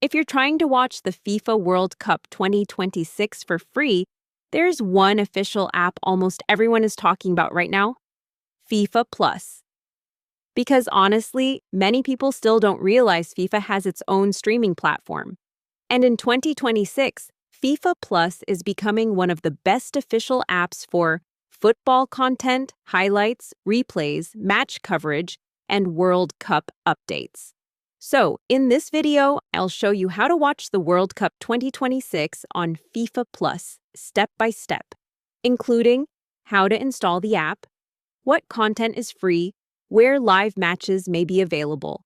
If you're trying to watch the FIFA World Cup 2026 for free, there's one official app almost everyone is talking about right now: FIFA Plus. Because honestly, many people still don't realize FIFA has its own streaming platform. And in 2026, FIFA Plus is becoming one of the best official apps for football content, highlights, replays, match coverage, and World Cup updates. So, in this video, I'll show you how to watch the World Cup 2026 on FIFA Plus step by step, including how to install the app, what content is free, where live matches may be available,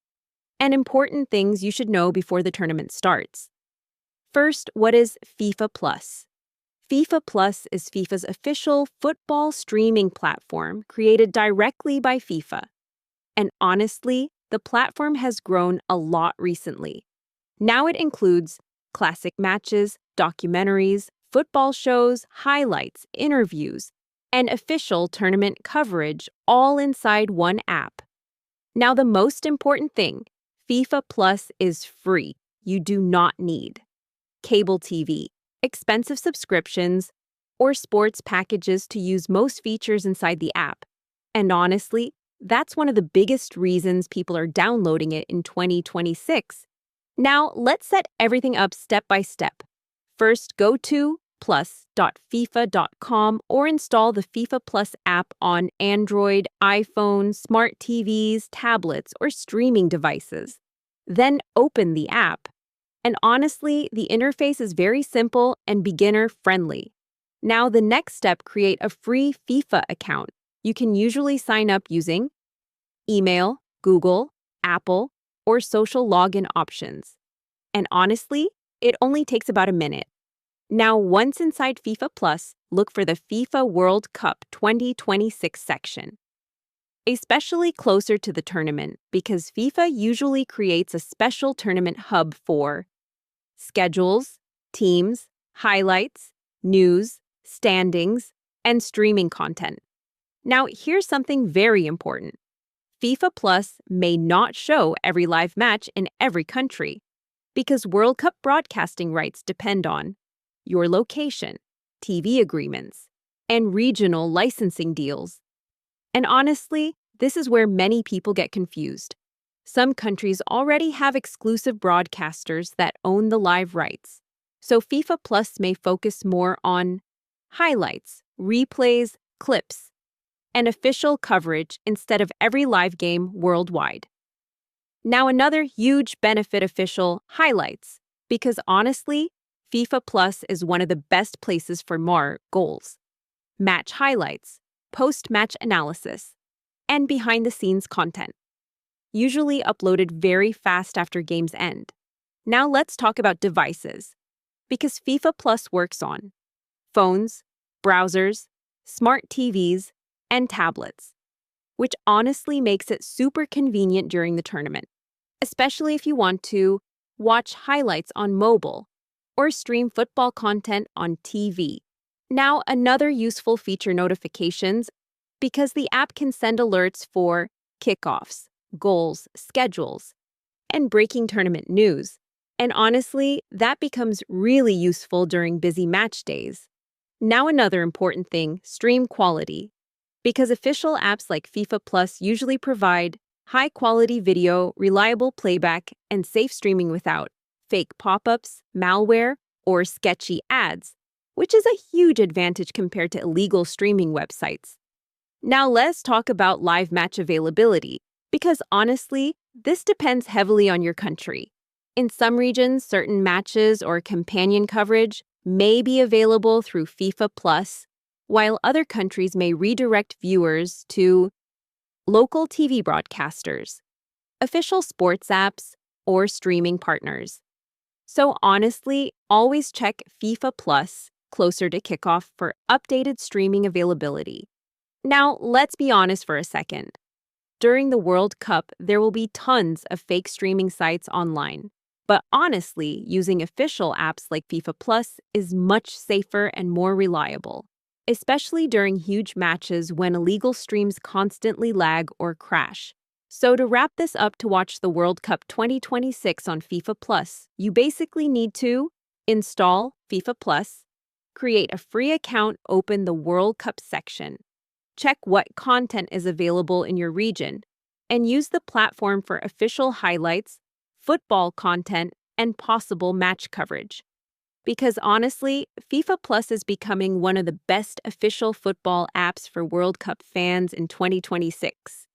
and important things you should know before the tournament starts. First, what is FIFA Plus? FIFA Plus is FIFA's official football streaming platform created directly by FIFA. And honestly, the platform has grown a lot recently. Now it includes classic matches, documentaries, football shows, highlights, interviews, and official tournament coverage all inside one app. Now, the most important thing, FIFA Plus is free. You do not need cable TV, expensive subscriptions, or sports packages to use most features inside the app. And honestly, that's one of the biggest reasons people are downloading it in 2026. Now, let's set everything up step by step. First, go to plus.fifa.com or install the FIFA Plus app on Android, iPhone, smart TVs, tablets, or streaming devices. Then open the app. And honestly, the interface is very simple and beginner-friendly. Now, the next step, create a free FIFA account. You can usually sign up using email, Google, Apple, or social login options. And honestly, it only takes about a minute. Now, once inside FIFA Plus, look for the FIFA World Cup 2026 section, especially closer to the tournament, because FIFA usually creates a special tournament hub for schedules, teams, highlights, news, standings, and streaming content. Now, here's something very important. FIFA Plus may not show every live match in every country, because World Cup broadcasting rights depend on your location, TV agreements, and regional licensing deals. And honestly, this is where many people get confused. Some countries already have exclusive broadcasters that own the live rights, so FIFA Plus may focus more on highlights, replays, clips, and official coverage instead of every live game worldwide. Now, another huge benefit: official highlights, because honestly, FIFA Plus is one of the best places for more goals, match highlights, post-match analysis, and behind-the-scenes content, usually uploaded very fast after games end. Now let's talk about devices, because FIFA Plus works on phones, browsers, smart TVs, and tablets, which honestly makes it super convenient during the tournament, especially if you want to watch highlights on mobile or stream football content on TV. Now, another useful feature: notifications, because the app can send alerts for kickoffs, goals, schedules, and breaking tournament news. And honestly, that becomes really useful during busy match days. Now, another important thing: stream quality, because official apps like FIFA Plus usually provide high-quality video, reliable playback, and safe streaming without fake pop-ups, malware, or sketchy ads, which is a huge advantage compared to illegal streaming websites. Now let's talk about live match availability, because honestly, this depends heavily on your country. In some regions, certain matches or companion coverage may be available through FIFA Plus, while other countries may redirect viewers to local TV broadcasters, official sports apps, or streaming partners. So honestly, always check FIFA Plus closer to kickoff for updated streaming availability. Now, let's be honest for a second. During the World Cup, there will be tons of fake streaming sites online. But honestly, using official apps like FIFA Plus is much safer and more reliable, especially during huge matches when illegal streams constantly lag or crash. So to wrap this up, to watch the World Cup 2026 on FIFA Plus, you basically need to install FIFA Plus, create a free account, open the World Cup section, check what content is available in your region, and use the platform for official highlights, football content, and possible match coverage. Because honestly, FIFA Plus is becoming one of the best official football apps for World Cup fans in 2026.